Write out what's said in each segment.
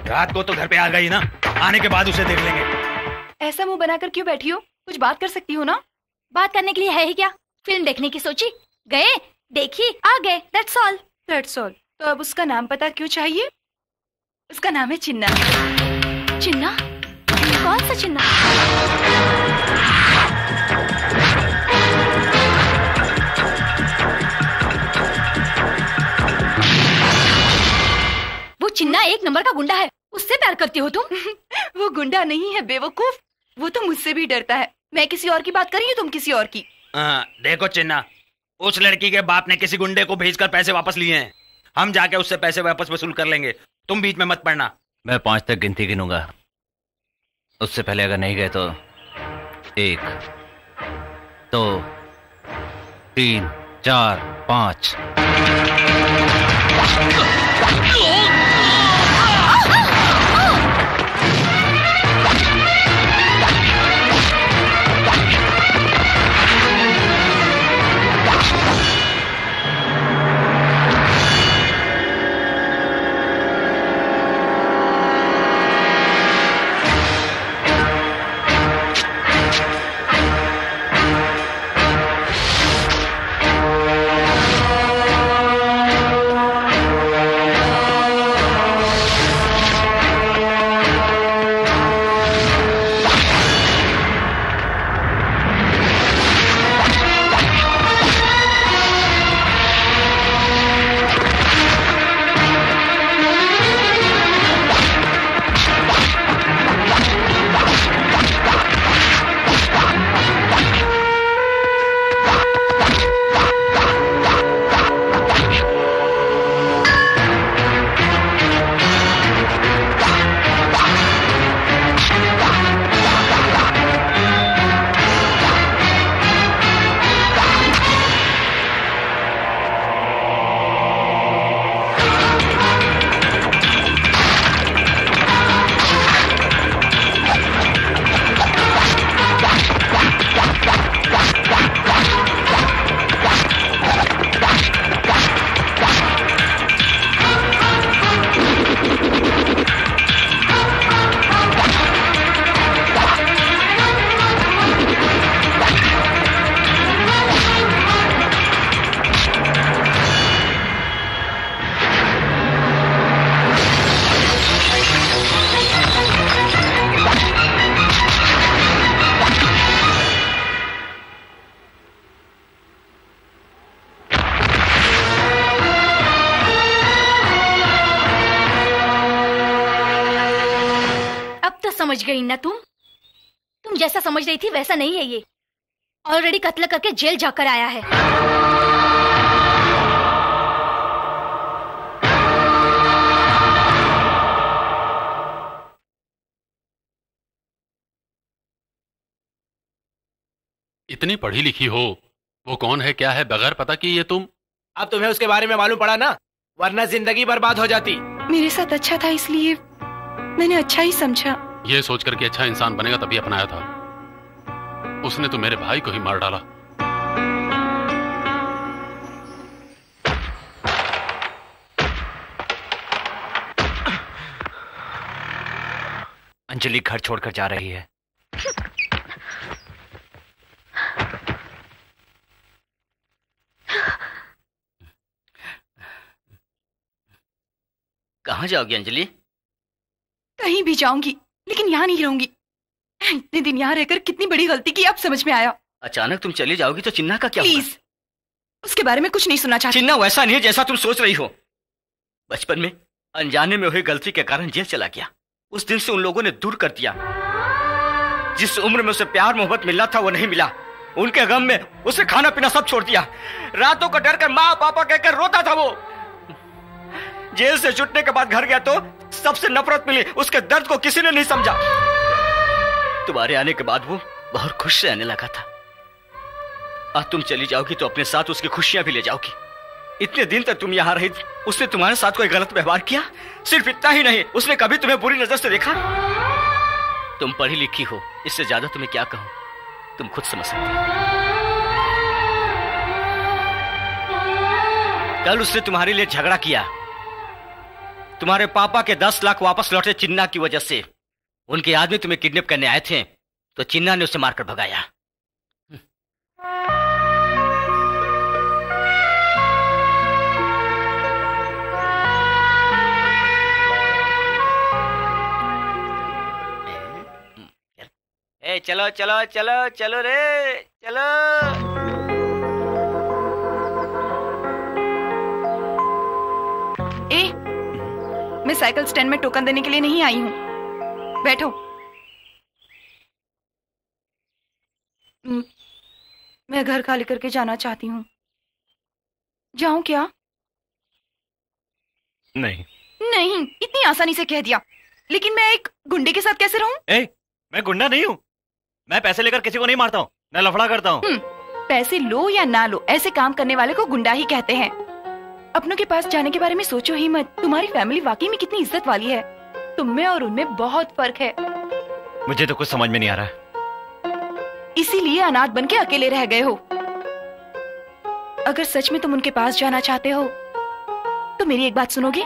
रात को तो घर पे आ गई ना, आने के बाद उसे देख लेंगे। ऐसा मुंह बनाकर क्यों बैठी हो? कुछ बात कर सकती हो ना? बात करने के लिए है ही क्या? फिल्म देखने की सोची, गए, देखी, आ गए, दैट्स ऑल। That's all. तो अब उसका नाम पता क्यों चाहिए? उसका नाम है चिन्ना। चिन्ना? कौन सा चिन्ना? वो चिन्ना एक नंबर का गुंडा है, उससे प्यार करती हो तुम? वो गुंडा नहीं है बेवकूफ, वो तो मुझसे भी डरता है। मैं किसी और की बात कर रही हूँ, तुम किसी और की। देखो चिन्ना, उस लड़की के बाप ने किसी गुंडे को भेजकर पैसे वापस लिए हैं। हम जाके उससे पैसे वापस वसूल कर लेंगे, तुम बीच में मत पड़ना। मैं 5 तक गिनती गिनूंगा, उससे पहले अगर नहीं गए तो 1 2 3 4 5। समझ गई ना तुम जैसा समझ रही थी वैसा नहीं है ये। ऑलरेडी कत्ल करके जेल जाकर आया है। इतनी पढ़ी लिखी हो, वो कौन है क्या है बगैर पता कि ये तुम? अब तुम्हें उसके बारे में मालूम पड़ा ना, वरना जिंदगी बर्बाद हो जाती। मेरे साथ अच्छा था इसलिए मैंने अच्छा ही समझा। ये सोचकर कि अच्छा इंसान बनेगा तभी अपनाया था। उसने तो मेरे भाई को ही मार डाला। अंजलि घर छोड़कर जा रही है। कहाँ जाओगी अंजलि? कहीं भी जाऊंगी, लेकिन यहाँ नहीं रहूंगी। इतने दिन यहाँ रहकर कितनी बड़ी गलती की, अब समझ में आया। अचानक तुम चली जाओगी तो चिन्ना का क्या होगा? प्लीज, उसके बारे में कुछ नहीं सुनना चाहती। चिन्ना वैसा नहीं है जैसा तुम सोच रही हो। बचपन में अनजाने में हुई गलती के कारण जेल चला गया। उस दिन से उन लोगों ने दूर कर दिया। जिस उम्र में उसे प्यार मोहब्बत मिलना था वो नहीं मिला। उनके गम में उसे खाना पीना सब छोड़ दिया। रातों को डर कर माँ पापा कहकर रोता था वो। जेल से छूटने के बाद घर गया तो सबसे नफरत मिली। उसके दर्द को किसी ने नहीं समझा। तुम्हारे आने के बाद वो बहुत खुश रहने लगा था। आज तुम चली जाओगी तो अपने साथ उसकी खुशियां भी ले जाओगी। इतने दिन तक तुम यहाँ रही, उसने तुम्हारे साथ कोई गलत व्यवहार किया? सिर्फ इतना ही नहीं, उसने कभी तुम्हें बुरी नजर से देखा? तुम पढ़ी लिखी हो, इससे ज्यादा तुम्हें क्या कहूं, तुम खुद समझ सकते हो। कल उसने तुम्हारे लिए झगड़ा किया, तुम्हारे पापा के 10 लाख वापस लौटे चिन्ना की वजह से। उनके आदमी तुम्हें किडनैप करने आए थे तो चिन्ना ने उसे मारकर भगाया। ए चलो चलो चलो चलो रे चलो। मैं साइकिल स्टैंड में टोकन देने के लिए नहीं आई हूँ। बैठो। मैं घर खाली करके जाना चाहती हूँ। जाऊं क्या? नहीं। नहीं, इतनी आसानी से कह दिया। लेकिन मैं एक गुंडे के साथ कैसे रहूं? मैं गुंडा नहीं हूँ। मैं पैसे लेकर किसी को नहीं मारता हूँ, मैं लफड़ा करता हूँ। पैसे लो या ना लो, ऐसे काम करने वाले को गुंडा ही कहते हैं। अपनों के पास जाने के बारे में सोचो ही मत। तुम्हारी फैमिली वाकई में कितनी इज्जत वाली है। तुम में और उनमें बहुत फर्क है। मुझे तो कुछ समझ में नहीं आ रहा है। इसीलिए अनाथ बन के अकेले रह गए हो। अगर सच में तुम उनके पास जाना चाहते हो तो मेरी एक बात सुनोगे?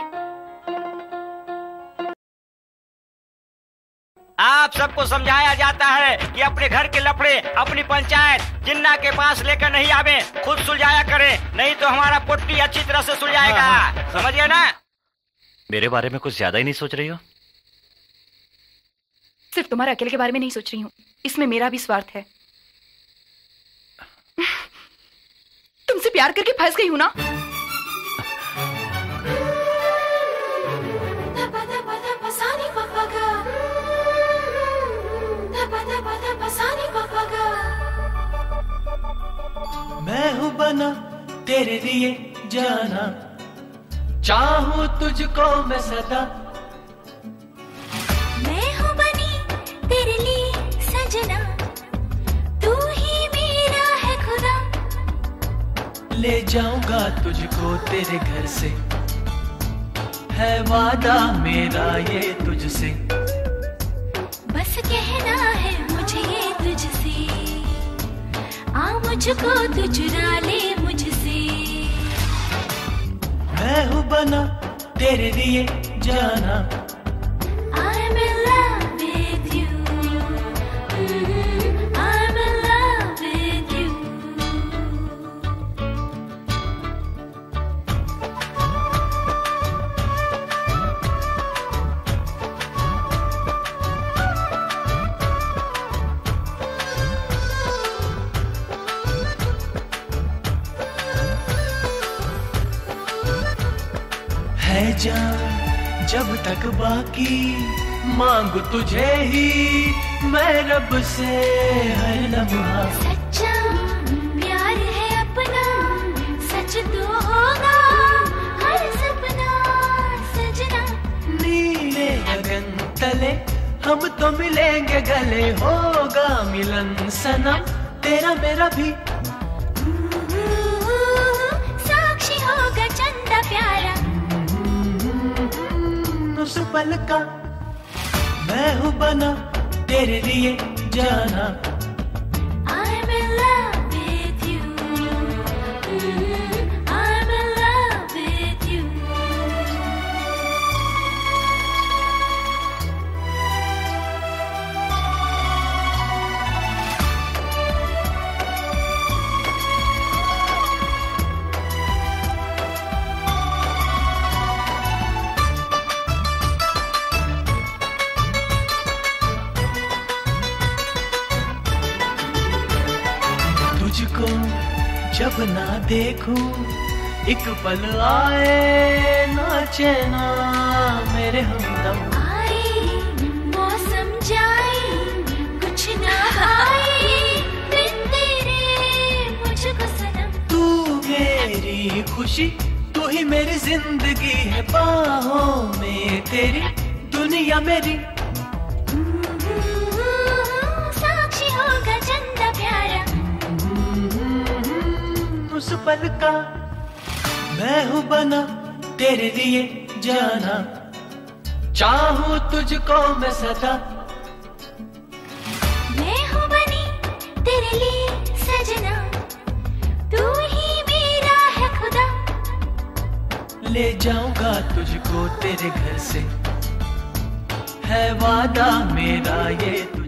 आप सबको समझाया जाता है कि अपने घर के लफड़े अपनी पंचायत जिन्ना के पास लेकर नहीं आवे, खुद सुलझाया करें, नहीं तो हमारा पुट्टी अच्छी तरह से सुलझाएगा। समझ गए ना? मेरे बारे में कुछ ज्यादा ही नहीं सोच रही हो? सिर्फ तुम्हारे अकेले के बारे में नहीं सोच रही हूँ, इसमें मेरा भी स्वार्थ है। तुमसे प्यार करके फंस गई हूँ ना। मैं हूँ बना तेरे लिए जाना, चाहूँ तुझको मैं सदा। मैं हूँ बनी तेरे लिए सजना, तू ही मेरा है खुदा। ले जाऊंगा तुझको तेरे घर से, है वादा मेरा ये तुझसे। बस कहना है मुझे ये तुझसे, आ मुझको तू चुरा ले मुझसे। मैं हूँ बना तेरे लिए जाना, I'm in love with you, I'm in love with you। है जान जब तक बाकी, मांगू तुझे ही मैं रब से हर लम्हा। सच्चा प्यार है अपना, सच तो होगा हर सपना सजना। नीले गगन तले हम तो मिलेंगे गले, होगा मिलन सनम तेरा मेरा भी। साक्षी होगा चंदा प्यारा उस पल का। मैं हूँ बना तेरे लिए जाना, I'm in love with you, I'm in love with you। तुझको जब ना देखूं एक पल आए ना चैना मेरे हमदम। आए मौसम जाए कुछ ना आए, बिन तेरे मुझको सनम। तू मेरी खुशी, तू ही मेरी जिंदगी है, बाहों में तेरी दुनिया मेरी। साक्षी होगा चंदा प्यारा उस पल का। मैं हूँ बना तेरे लिए जाना, चाहूँ तुझको मैं सदा। मैं हूँ बनी तेरे लिए सजना, तू ही मेरा है खुदा। ले जाऊंगा तुझको तेरे घर से, है वादा मेरा ये